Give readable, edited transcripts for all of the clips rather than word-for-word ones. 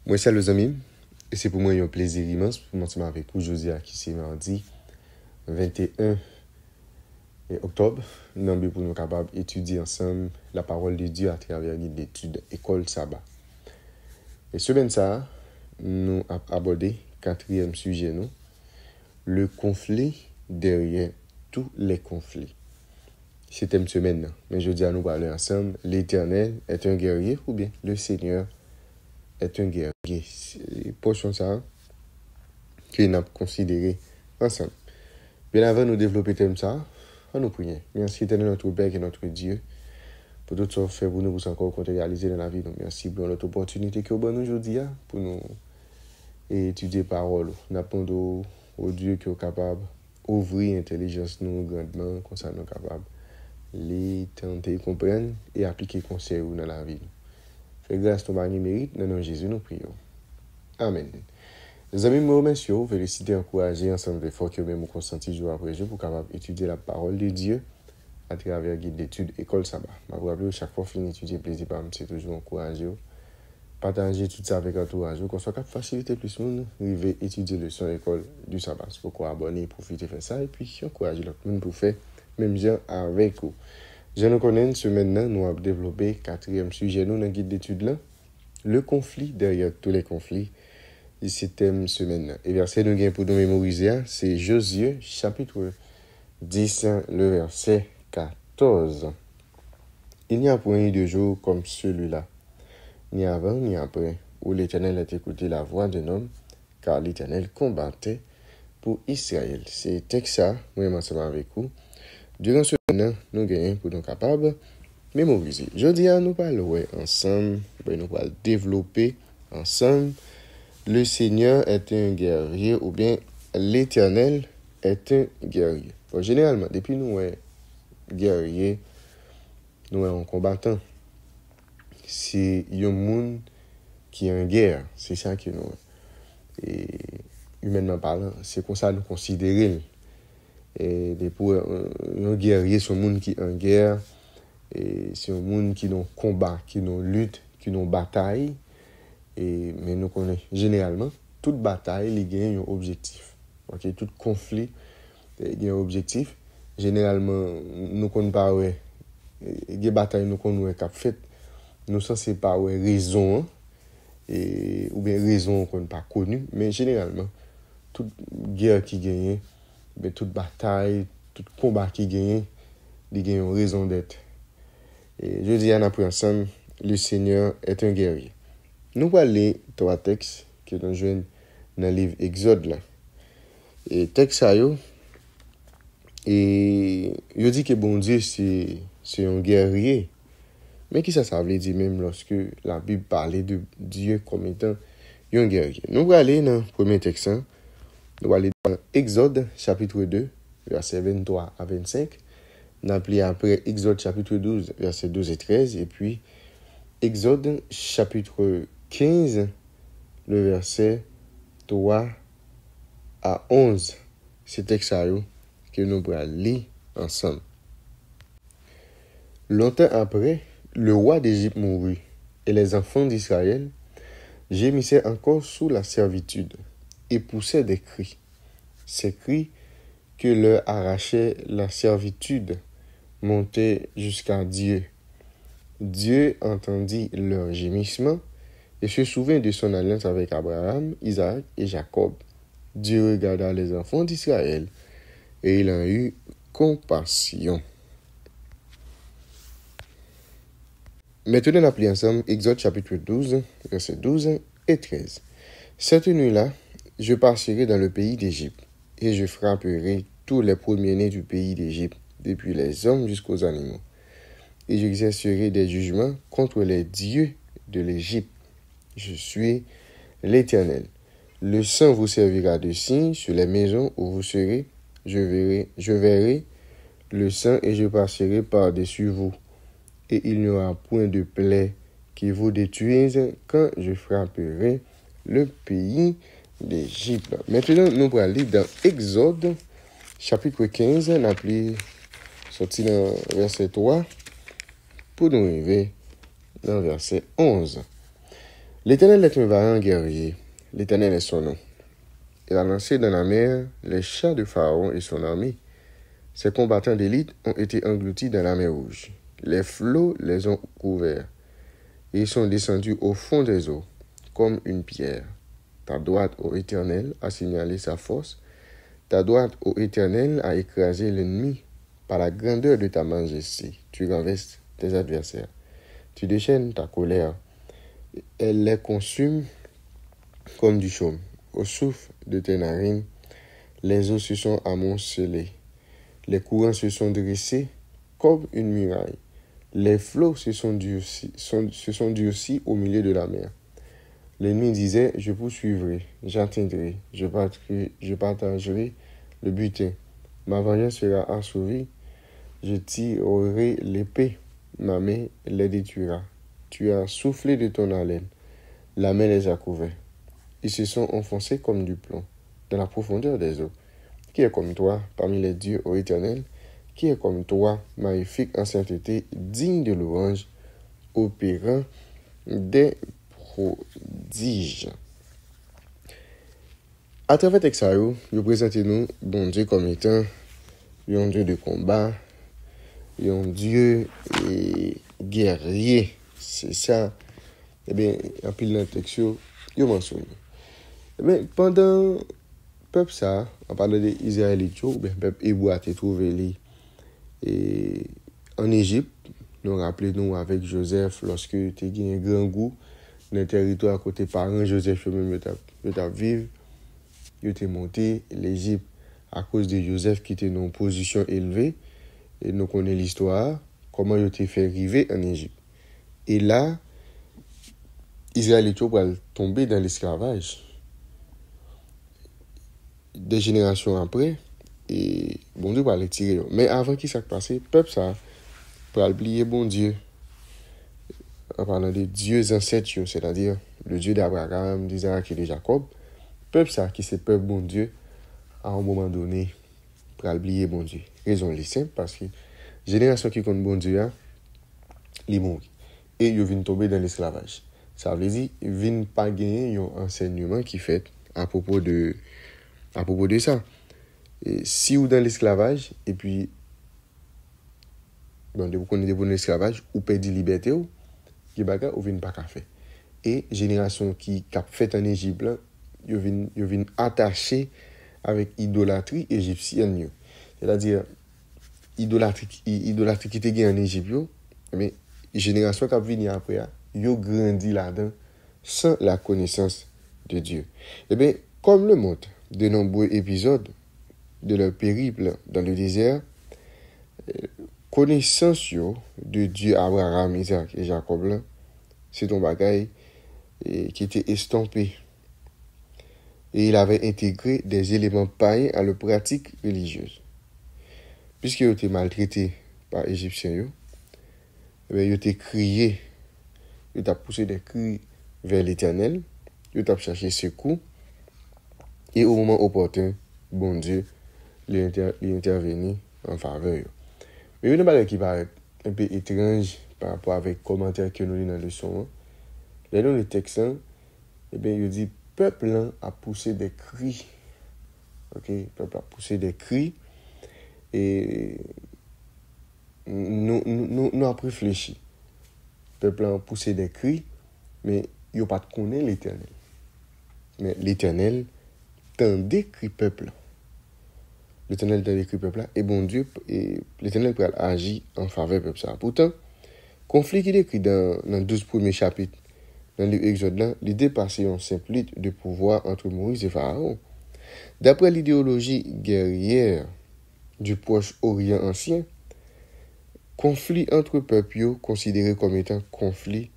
Moi, c'est les amis, et c'est pour moi un plaisir immense pour m'entendre avec vous aujourd'hui, qui c'est mardi 21 octobre. Nous sommes pour nous capables d'étudier ensemble la parole de Dieu à travers l'étude École Sabbat. Et semaine ça, nous avons abordé quatrième sujet, nous, le conflit derrière tous les conflits. C'était une semaine, mais je dis à nous parler ensemble, l'Éternel est un guerrier ou bien le Seigneur est un guerrier. Portion ça que nous avons considéré ensemble. Bien avant de nous développer le thème ça, on nous prie. Merci Éternel notre Père et notre Dieu pour tout ce que fait pour nous pour encore compter réaliser dans la vie. Donc merci pour notre opportunité que vous avez aujourd'hui pour nous étudier la parole. Nous appelons au Dieu qui est capable d'ouvrir l'intelligence nous grandement, comme ça nous sommes capables de tenter, comprendre et appliquer les conseils dans la vie. Fais grâce à ton mérite, dans le nom de Jésus, nous prions. Amen. Les amis, me remercie, féliciter, encourager ensemble l'effort que nous consenti jour après jour pour capable étudier la parole de Dieu à travers le guide d'études École Sabbat. Je vous rappelle, chaque fois fin étudier, plaisir par c'est toujours encourager. Partager tout ça avec l'entourage, qu'on soit capable de faciliter plus de monde, arriver étudier le son école du sabbat. C'est pourquoi abonner, profiter, faire ça, et puis encourager l'autre monde pour faire même genre avec vous. Je nous connais, ce maintenant, nous avons développé quatrième sujet, nous, dans le guide d'études là, le conflit derrière tous les conflits. Et c'est thème semaine. Et verset nous gain pour nous mémoriser, c'est Josué, chapitre 10, le verset 14. Il n'y a point eu de jour comme celui-là, ni avant ni après, où l'Éternel a écouté la voix d'un homme, car l'Éternel combattait pour Israël. C'est texte ça, moi ensemble avec vous. Durant ce moment, nous gagnons pour nous capables de mémoriser. Je dis à nous parler ensemble, nous allons développer ensemble. Le Seigneur est un guerrier ou bien l'Éternel est un guerrier. Bon, généralement, depuis nous sommes guerriers, nous sommes combattants. C'est un monde qui est en guerre. C'est ça que nous. Et humainement parlant, c'est comme ça nous considérons. Et pour un guerrier, c'est un monde qui est en guerre. Et c'est un monde qui nous combat, qui nous lutte, qui nous bataille. Mais nous connaissons généralement, toute bataille, il y a un objectif. Okay? Tout conflit, il y a un objectif. Généralement, nous ne connaissons pas, il y a des batailles nous connaissons cap fait. Nous ne sommes pas raison, ou bien raison qu'on n'a pas connue. Mais généralement, toute guerre qui gagne, toute bataille, tout combat qui gagne, il y a une raison d'être. Et je dis à nous ensemble, le Seigneur est un guerrier. Nous allons lire trois textes que nous jouons dans le livre Exode. Là. Et texte ça, et je dis que bon Dieu, c'est un guerrier. Mais qui ça veut dire même lorsque la Bible parlait de Dieu comme étant un guerrier. Nous allons aller dans le premier texte. Nous allons aller dans Exode chapitre 2, versets 23 à 25. Nous allons après Exode chapitre 12, versets 12 et 13. Et puis Exode chapitre 15, le verset 3 à 11. C'est texte que nous allons lire ensemble. Longtemps après, le roi d'Égypte mourut, et les enfants d'Israël gémissaient encore sous la servitude, et poussaient des cris. Ces cris que leur arrachait la servitude montaient jusqu'à Dieu. Dieu entendit leurs gémissements, et se souvint de son alliance avec Abraham, Isaac et Jacob. Dieu regarda les enfants d'Israël, et il en eut compassion. Maintenant, nous appelons ensemble Exode chapitre 12, versets 12 et 13. Cette nuit-là, je passerai dans le pays d'Égypte, et je frapperai tous les premiers-nés du pays d'Égypte, depuis les hommes jusqu'aux animaux. Et j'exercerai des jugements contre les dieux de l'Égypte. Je suis l'Éternel. Le sang vous servira de signe sur les maisons où vous serez. Je verrai le sang et je passerai par-dessus vous. Et il n'y aura point de plaie qui vous détruise quand je frapperai le pays d'Égypte. Maintenant, nous allons aller dans Exode, chapitre 15, on a sorti dans verset 3, pour nous arriver dans verset 11. L'Éternel est un vaillant guerrier. L'Éternel est son nom. Il a lancé dans la mer les chars de Pharaon et son armée. Ses combattants d'élite ont été engloutis dans la mer Rouge. Les flots les ont couverts. Et ils sont descendus au fond des eaux, comme une pierre. Ta droite, ô Éternel, a signalé sa force. Ta droite, ô Éternel, a écrasé l'ennemi. Par la grandeur de ta majesté, tu renverses tes adversaires. Tu déchaînes ta colère. Elle les consume comme du chaume. Au souffle de tes narines, les eaux se sont amoncelées. Les courants se sont dressés comme une muraille. Les flots se sont durcis au milieu de la mer. L'ennemi disait, je poursuivrai, j'atteindrai, je partagerai le butin. Ma vengeance sera assouvie. Je tirerai l'épée. Ma main les détruira. Tu as soufflé de ton haleine. La mer les a couverts. Ils se sont enfoncés comme du plomb dans la profondeur des eaux. Qui est comme toi parmi les dieux, ô Éternel? Qui est comme toi, magnifique en sainteté, digne de louange, opérant des prodiges? À travers texte ça, vous présentez nous bon Dieu comme étant un Dieu de combat, un Dieu guerrier. C'est ça. Eh bien, en pile dans le texte, vous mentionnez. Mais pendant peuple ça, on parle des Israélites, peuple hébreu a été trouvé en Égypte. Nous rappelons avec Joseph lorsque tu as un grand goût dans le territoire à côté parents Joseph même tu vivre, il était monté l'Égypte à cause de Joseph qui était dans une position élevée et nous connaissons l'histoire comment il était fait arriver en Égypte. Et là Israélites vont tomber dans l'esclavage. Des générations après, et bon Dieu va les tirer. Mais avant qu'il s'est passé, peuple ça, pour oublier bon Dieu, en parlant de dieux ancêtres, c'est-à-dire le Dieu d'Abraham, d'Isaac et de Jacob, peuple ça, qui c'est peuple bon Dieu, à un moment donné, pour oublier bon Dieu. Raison est simple, parce que génération qui compte bon Dieu, ils mourent. Et ils viennent tomber dans l'esclavage. Ça veut dire qu'ils ne viennent pas gagner un enseignement qui fait à propos de ça. Et si vous dans l'esclavage, et puis, vous connaissez dans l'esclavage, ou perdez liberté, vous ne venez pas faire. Et génération qui a fait en Égypte, ils viennent attachés avec idolâtrie égyptienne. C'est-à-dire, idolâtrie qui était gagnée en Égypte, mais génération qui a venu après, ils ont grandi là-dedans sans la connaissance de Dieu. Et bien, comme le montre de nombreux épisodes de leur périple dans le désert, connaissance de Dieu Abraham, Isaac et Jacob, c'est un bagage qui était estampé. Et il avait intégré des éléments païens à leur pratique religieuse. Puisqu'ils ont été maltraités par les Égyptiens, ils ont été criés, ils ont poussé des cris vers l'Éternel, ils ont cherché secours, et au moment opportun, bon Dieu, il intervenu en faveur. Mais il y a une chose qui paraît un peu étrange par rapport avec les commentaires que nous lisons dans le leçon. Là, dans le texte, il dit peuple a poussé des cris. OK, peuple a poussé des cris. Et nous avons réfléchi. Peuple a poussé des cris, mais il n'a pas de connaître l'Éternel. Mais l'Éternel t'en décrit peuple. L'Éternel t'en décrit peuple. Et bon Dieu, et l'Éternel peut agir en faveur de peuple. Pourtant, conflit qui est décrit dans 12 premiers chapitres, dans l'Exode, l'idée passée en simple lutte de pouvoir entre Moïse et Pharaon. D'après l'idéologie guerrière du Proche-Orient ancien, conflit entre peuples considéré comme étant conflit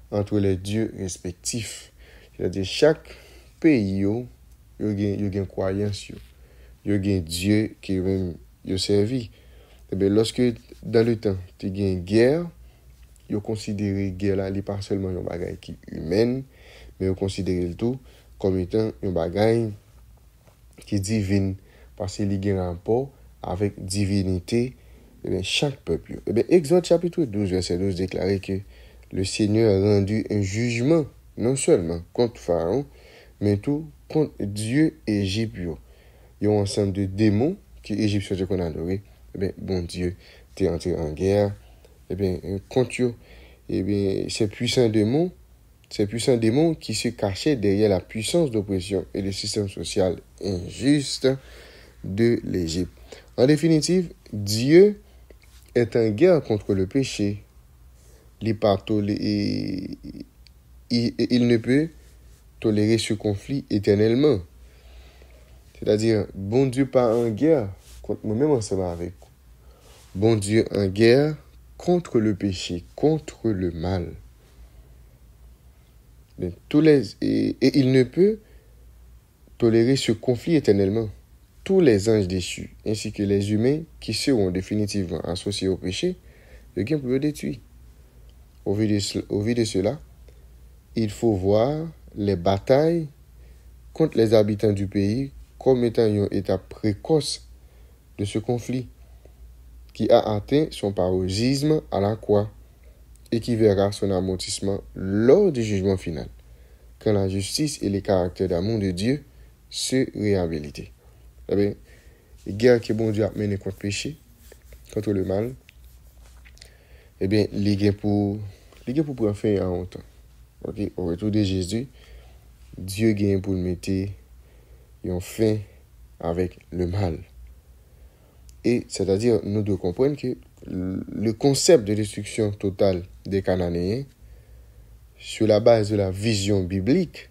entre les dieux respectifs. C'est-à-dire chaque pays a une croyance, il y a un Dieu qui est servi. Et bien, lorsque dans le temps, tu as une guerre, il considéré guerre là, n'est pas seulement une bagaille qui est humaine, mais il considéré le tout comme étant une bagaille qui est divine, parce qu'il y a un rapport avec divinité de chaque peuple. Et bien, Exode chapitre 12, verset 12 déclarait que le Seigneur a rendu un jugement non seulement contre Pharaon, mais tout contre Dieu Égypte. Il y a un ensemble de démons qui Égyptiens qu'on adoré. Eh bien, bon Dieu, t'es entré en guerre. Eh bien, contre eux, eh bien, ces puissants démons qui se cachaient derrière la puissance d'oppression et le système social injuste de l'Égypte. En définitive, Dieu est en guerre contre le péché. Il ne peut tolérer ce conflit éternellement. C'est-à-dire, bon Dieu pas en guerre contre moi-même ensemble avec vous. Bon Dieu en guerre contre le péché, contre le mal. Et il ne peut tolérer ce conflit éternellement. Tous les anges déchus, ainsi que les humains qui seront définitivement associés au péché, quelqu'un peut le détruire. Au vu de cela, il faut voir les batailles contre les habitants du pays comme étant une étape précoce de ce conflit qui a atteint son paroxysme à la croix et qui verra son amortissement lors du jugement final, quand la justice et les caractères d'amour de Dieu se réhabilitent. Eh bien, la guerre que bon Dieu a menée contre le péché, contre le mal, eh bien, les guerres pour prendre fin à un temps. Okay? Au retour de Jésus, Dieu gagne pour mettre en fin avec le mal. Et c'est-à-dire, nous devons comprendre que le concept de destruction totale des Cananéens, sur la base de la vision biblique,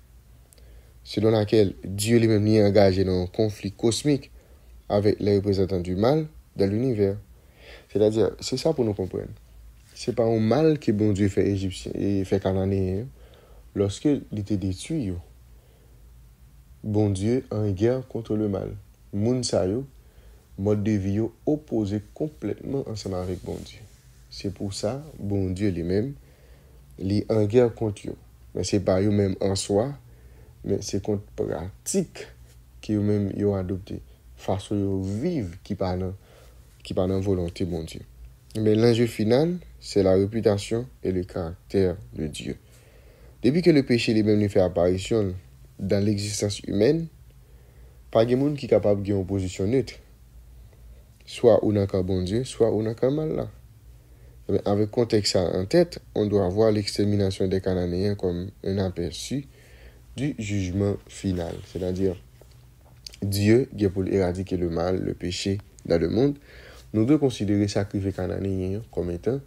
selon laquelle Dieu lui-même est engagé dans un conflit cosmique avec les représentants du mal dans l'univers. C'est-à-dire, c'est ça pour nous comprendre. C'est pas un mal que bon Dieu fait égyptien et fait Cananéen lorsque il était détruit. Bon Dieu en guerre contre le mal. Moun sa yo, mode de vie opposé complètement ensemble avec bon Dieu. C'est pour ça, bon Dieu lui-même, il est en guerre contre eux. Mais c'est pas eux-mêmes en soi, mais c'est contre pratique qui eux-mêmes ont adopté. Façon de vivre qui pas dans volonté bon Dieu. Mais l'enjeu final, c'est la réputation et le caractère de Dieu. Depuis que le péché lui-même fait apparition dans l'existence humaine, pas de monde qui est capable de gagner une position neutre. Soit on a qu'un bon Dieu, soit on a qu'un mal là. Avec contexte en tête, on doit voir l'extermination des Cananéens comme un aperçu du jugement final. C'est-à-dire, Dieu qui est pour éradiquer le mal, le péché dans le monde. Nous devons considérer sacrifier Cananéens comme étant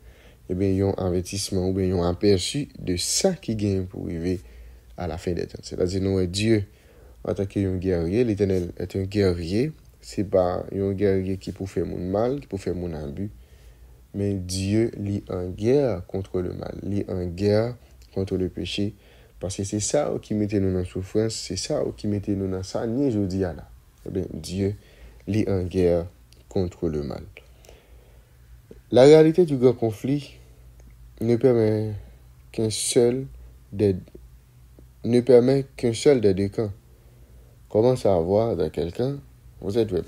un avertissement ou bien un aperçu de ça qui gagne pour arriver à la fin des temps. C'est-à-dire, nous, Dieu, en tant qu'un guerrier, l'Éternel est un guerrier. C'est pas un guerrier qui peut faire mon mal, qui peut faire mon abus. Mais Dieu lit en guerre contre le mal, lit en guerre contre le péché. Parce que c'est ça qui mettait nous dans la souffrance, c'est ça qui mettait nous dans ça, ni je dis là. Eh bien, Dieu lit en guerre contre le mal. La réalité du grand conflit ne permet qu'un seul des deux camps. Commence à avoir dans quelqu'un, vous êtes web.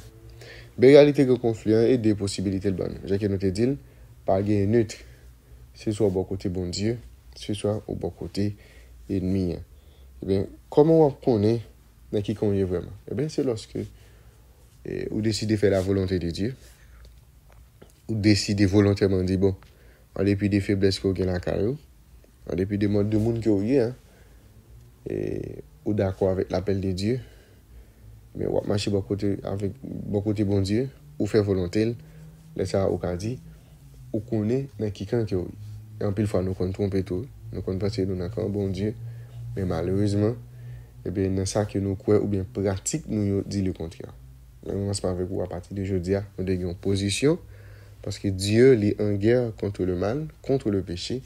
La réalité du conflit et des possibilités de bonne. J'ai que nous te dit, par gain neutre. C'est soit au bon côté bon Dieu, c'est soit au bon côté ennemi. Eh bien, comment on connaît dans qui on est vraiment? Eh bien, c'est lorsque vous décidez de faire la volonté de Dieu, ou décidez volontairement de dire, bon, en dépit des faiblesses que vous avez dans la carrière, en dépit des modes de monde que vous avez, ou d'accord avec l'appel de Dieu, mais vous marchez avec bon côté bon Dieu, ou faire volonté, laissez ça au cas dit, ou connaît dans qui quand que vous. Et en pile fois, nous comptons tromper tout, nous comptons passer nous dans un bon Dieu, mais malheureusement, eh bien, dans ça que nous croyons, ou bien pratique, nous dit le contraire. Je commence pas avec vous à partir de aujourd'hui, nous devons une position, parce que Dieu est en guerre contre le mal, contre le péché.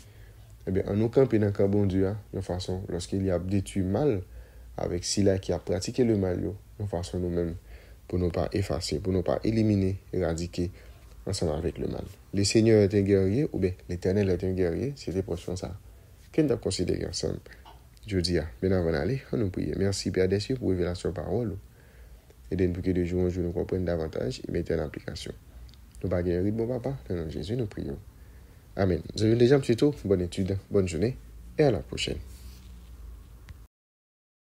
Eh bien, en nous camper dans un bon Dieu, de façon, lorsqu'il y a détruit mal, avec ceux-là qui a pratiqué le mal, de façon nous-mêmes, pour ne pas effacer, pour ne pas éliminer, éradiquer, ensemble avec le mal. Le Seigneur est un guerrier, ou bien l'Éternel est un guerrier, c'était pour ça. Qu'est-ce qu'on considère ensemble? Je dis, bien avant d'aller, on nous prie. Merci Père des cieux pour révéler parole. Et de nous que de jour en jour nous comprenions davantage et mettons en application. Nous pas gagner bon papa, dans le nom de Jésus, nous prions. Amen. Vous avez déjà un petit tour, bonne étude, bonne journée et à la prochaine.